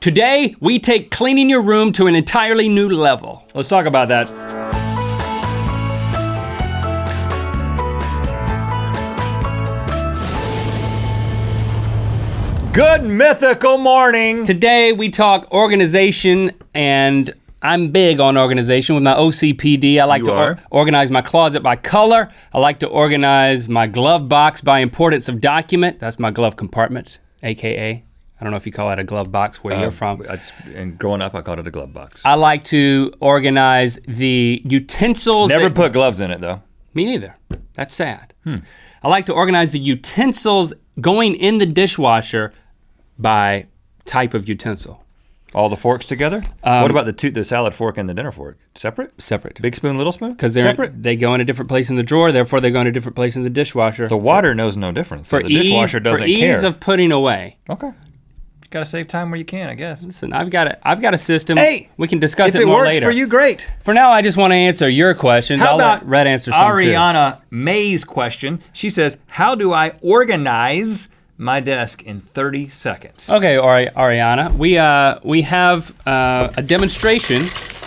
Today, we take cleaning your room to an entirely new level. Let's talk about that. Good mythical morning. Today, we talk organization, and I'm big on organization with my OCPD. I like to organize my closet by color. I like to organize my glove box by importance of document. That's my glove compartment, AKA. I don't know if you call that a glove box where you're from. And growing up, I called it a glove box. I like to organize the utensils. Never put gloves in it though. Me neither. That's sad. I like to organize the utensils going in the dishwasher by type of utensil. All the forks together? What about the salad fork and the dinner fork? Separate? Separate. Big spoon, little spoon? Because separate. They go in a different place in the drawer, therefore they go in a different place in the dishwasher. The water knows no difference. So the dishwasher doesn't care. For ease of putting away. Okay. You gotta save time where you can, I guess. Listen, I've got a system. Hey, we can discuss it more later. If it works for you, great. For now, I just want to answer your questions. How about let Rhett answer some too. Ariana May's question? She says, "How do I organize my desk in 30 seconds?" Okay, Ariana, we have a demonstration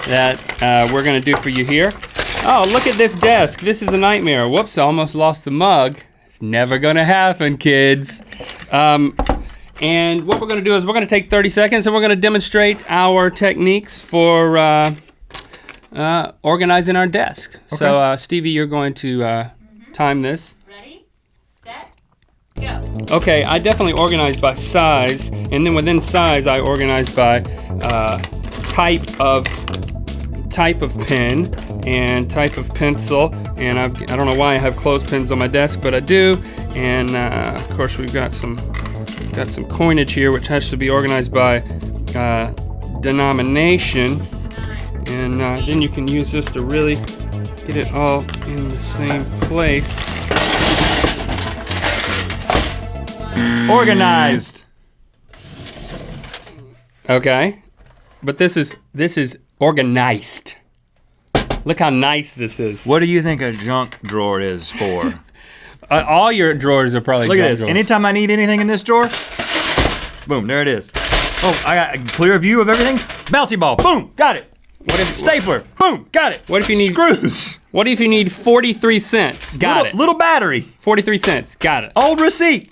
that we're gonna do for you here. Oh, look at this desk. This is a nightmare. Whoops, I almost lost the mug. It's never gonna happen, kids. And what we're gonna do is we're gonna take 30 seconds and we're gonna demonstrate our techniques for organizing our desk. Okay. So Stevie, you're going to time this. Ready, set, go. Okay, I definitely organize by size, and then within size I organize by type of pen and type of pencil. And I don't know why I have clothespins on my desk, but I do. And of course we've got some coinage here, which has to be organized by denomination. And then you can use this to really get it all in the same place. Organized. Okay, but this is organized. Look how nice this is. What do you think a junk drawer is for? All your drawers are probably Look junk at this. drawers. Anytime I need anything in this drawer, boom, there it is. Oh, I got a clear view of everything. Bouncy ball, boom, got it. What if stapler, boom, got it. What if you need screws? What if you need 43 cents? Got it. Little battery. 43 cents, got it. Old receipt.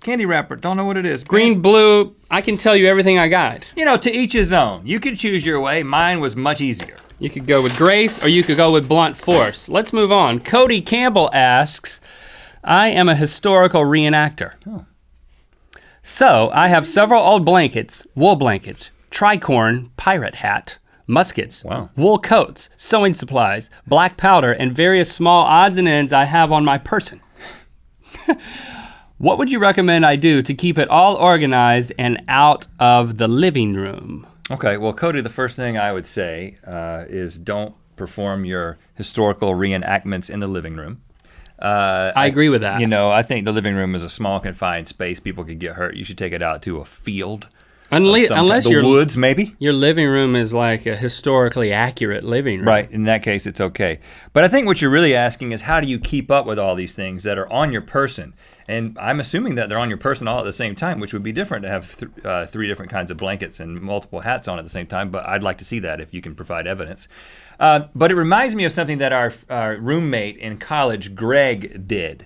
Candy wrapper, don't know what it is. Green, blue, I can tell you everything I got. You know, to each his own. You could choose your way. Mine was much easier. You could go with grace or you could go with blunt force. Let's move on. Cody Campbell asks, I am a historical reenactor. Oh. So I have several old blankets, wool blankets, tricorn, pirate hat, muskets, wool coats, sewing supplies, black powder, and various small odds and ends I have on my person. What would you recommend I do to keep it all organized and out of the living room? Okay, well, Cody, the first thing I would say is don't perform your historical reenactments in the living room. I agree with that. You know, I think the living room is a small, confined space. People could get hurt. You should take it out to a field. Unless the woods, maybe? Your living room is like a historically accurate living room. Right, in that case, it's okay. But I think what you're really asking is how do you keep up with all these things that are on your person? And I'm assuming that they're on your person all at the same time, which would be different to have three different kinds of blankets and multiple hats on at the same time, but I'd like to see that if you can provide evidence. But it reminds me of something that our roommate in college, Greg, did.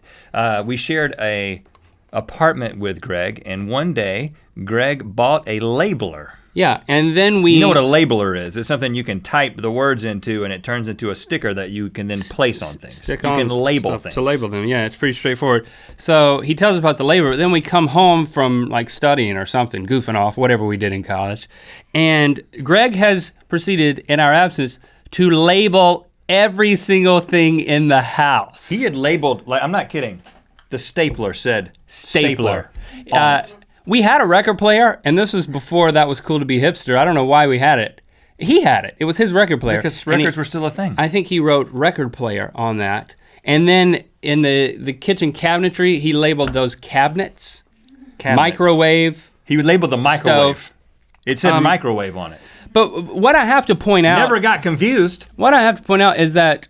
We shared a apartment with Greg, and one day, Greg bought a labeler. Yeah, and then we... You know what a labeler is? It's something you can type the words into and it turns into a sticker that you can then place on things. You can label things. To label them, yeah, it's pretty straightforward. So he tells us about the labeler, but then we come home from like studying or something, goofing off, whatever we did in college. And Greg has proceeded in our absence to label every single thing in the house. He had labeled, like, I'm not kidding, the stapler said stapler. We had a record player, and this was before that was cool to be hipster. I don't know why we had it. He had it. It was his record player. Because records were still a thing. I think he wrote record player on that. And then in the kitchen cabinetry, he labeled those cabinets. Microwave. He would label the microwave. Stove. It said microwave on it. But what I have to point out... Never got confused. What I have to point out is that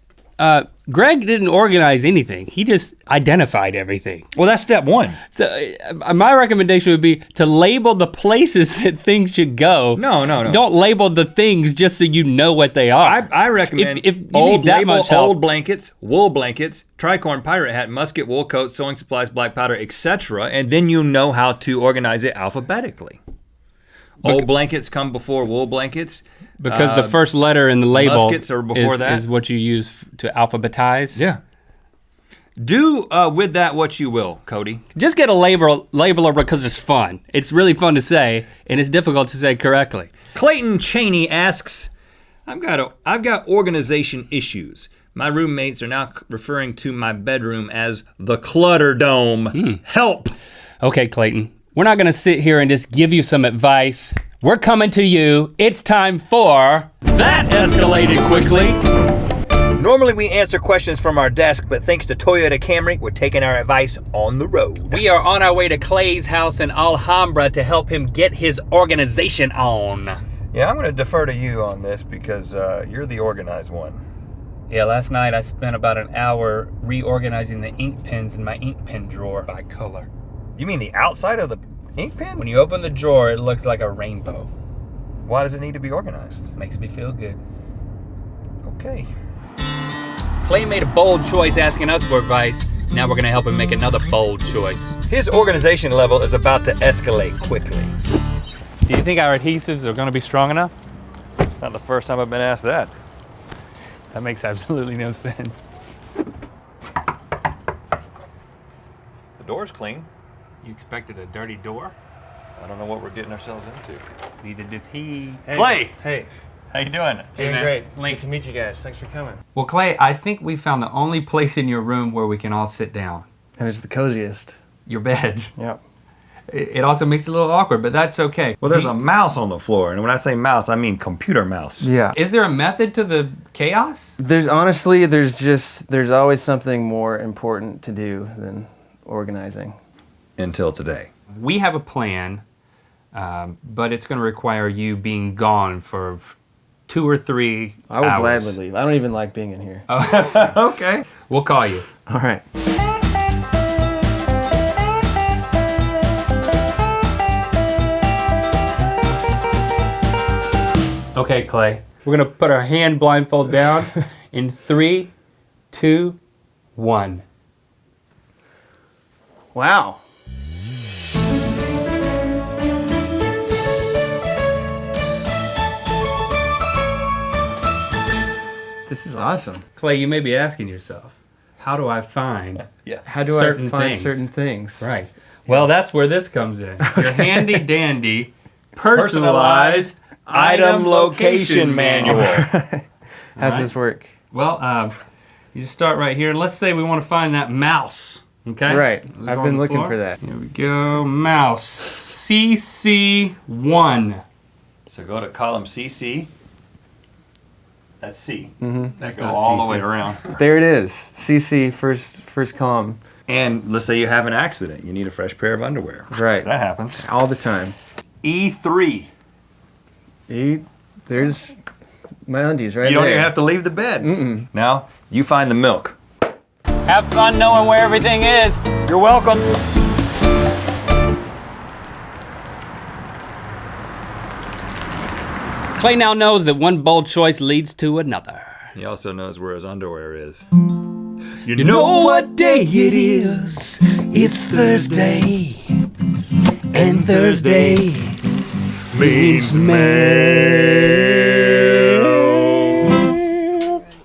Greg didn't organize anything. He just identified everything. Well, that's step one. So my recommendation would be to label the places that things should go. No. Don't label the things just so you know what they are. I recommend if you need that much help. old blankets, wool blankets, tricorn pirate hat, musket, wool coat, sewing supplies, black powder, etc. And then you know how to organize it alphabetically. Old blankets come before wool blankets. Because the first letter in the label muskets are before that. Is what you use to alphabetize. Yeah. Do with that what you will, Cody. Just get a labeler because it's fun. It's really fun to say, and it's difficult to say correctly. Clayton Chaney asks, I've got organization issues. My roommates are now referring to my bedroom as the clutter dome. Help. Okay, Clayton. We're not gonna sit here and just give you some advice. We're coming to you. It's time for That Escalated Quickly. Normally we answer questions from our desk, but thanks to Toyota Camry, we're taking our advice on the road. We are on our way to Clay's house in Alhambra to help him get his organization on. Yeah, I'm gonna defer to you on this because you're the organized one. Yeah, last night I spent about an hour reorganizing the ink pens in my ink pen drawer by color. You mean the outside of the ink pen? When you open the drawer, it looks like a rainbow. Why does it need to be organized? Makes me feel good. Okay. Clay made a bold choice asking us for advice. Now we're gonna help him make another bold choice. His organization level is about to escalate quickly. Do you think our adhesives are gonna be strong enough? It's not the first time I've been asked that. That makes absolutely no sense. The door's clean. You expected a dirty door? I don't know what we're getting ourselves into. Neither does he. Hey. Clay! Hey. How you doing? Doing man. great. Link. Good to meet you guys. Thanks for coming. Well, Clay, I think we found the only place in your room where we can all sit down. And it's the coziest. Your bed. Yep. It also makes it a little awkward, but that's okay. Well, there's a mouse on the floor, and when I say mouse, I mean computer mouse. Yeah. Is there a method to the chaos? There's always something more important to do than organizing. Until today. We have a plan, but it's going to require you being gone for 2 or 3 I will hours. gladly leave. I don't even like being in here. Okay. We'll call you. All right. Okay, Clay. We're going to put our hand blindfold down in 3, 2, 1. Wow. This is awesome. Clay, you may be asking yourself, how do I find How do certain I find things? certain things? Right. Well, that's where this comes in. Your handy dandy personalized item location manual. How's this work? Well, you just start right here, and let's say we want to find that mouse. Okay. Right. It's I've on been the looking floor. for that. Here we go. Mouse CC1. So go to column CC. That's C. That's Go not all CC. the way around. There it is. CC first column. And let's say you have an accident. You need a fresh pair of underwear. Right. That happens. All the time. E3. There's my undies right You don't there. even have to leave the bed. Now, you find the milk. Have fun knowing where everything is. You're welcome. Clay now knows that one bold choice leads to another. He also knows where his underwear is. You know what day it is? It's Thursday. And Thursday means mail.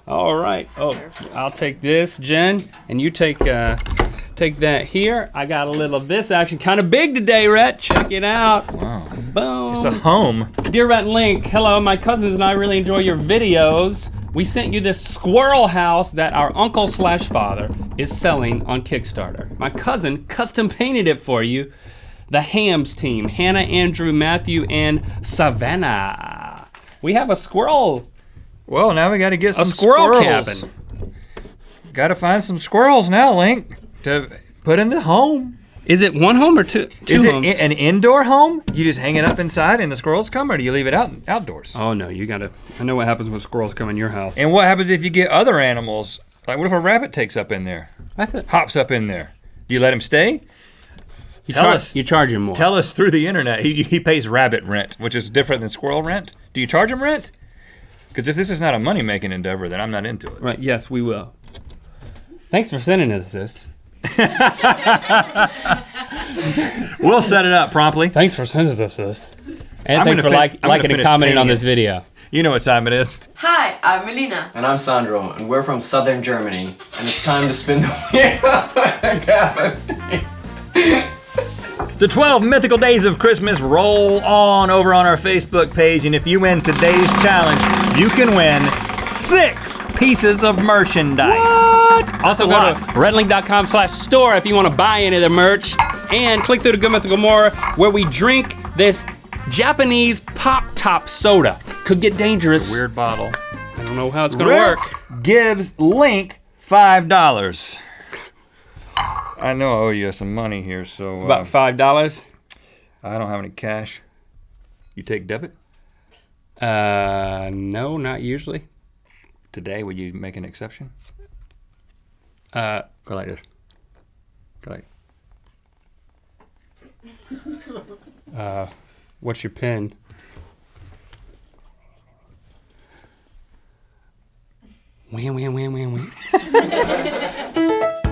All right. Oh, I'll take this, Jen, and you take that here. I got a little of this action. Kind of big today, Rhett. Check it out. Wow. Boom. It's a home. Dear Rhett Link, hello. My cousins and I really enjoy your videos. We sent you this squirrel house that our uncle/father is selling on Kickstarter. My cousin custom painted it for you. The Hams team, Hannah, Andrew, Matthew, and Savannah. We have a squirrel. Well, now we got to get some squirrel squirrels. cabin. Got to find some squirrels now, Link, to put in the home. Is it one home or two Is homes? it an indoor home? You just hang it up inside and the squirrels come, or do you leave it outdoors? Oh no, you gotta. I know what happens when squirrels come in your house. And what happens if you get other animals Like, what if a rabbit takes up in there? That's it. Hops up in there? Do you let him stay? You charge him more. Tell us through the internet. He pays rabbit rent, which is different than squirrel rent. Do you charge him rent? Because if this is not a money-making endeavor, then I'm not into it. Right, yes, we will. Thanks for sending us this. We'll set it up promptly. Thanks for sending us this. And I'm thanks gonna for fin- I'm liking gonna and finish commenting on paying this it. video. You know what time it is. Hi, I'm Melina. And I'm Sandro, and we're from southern Germany, and it's time to spin the wheel. The 12 mythical days of Christmas roll on over on our Facebook page, and if you win today's challenge, you can win 6 pieces of merchandise. What? Also go lot. to RhettandLink.com/store if you want to buy any of the merch, and click through the Good Mythical More where we drink this Japanese pop-top soda. Could get dangerous. Weird bottle. I don't know how it's gonna Rhett work. gives Link $5. I know I owe you some money here, so About $5. I don't have any cash. You take debit? No, not usually. Today, would you make an exception? Go like this. Go like. What's your pin? Wham, wham, wham, wham, wham.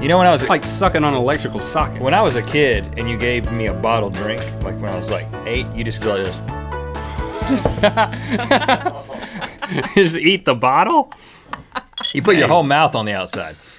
You know when I was It's like sucking on an electrical socket. when I was a kid and you gave me a bottle drink, like when I was like 8, you just go like this. Just eat the bottle? You put your whole mouth on the outside.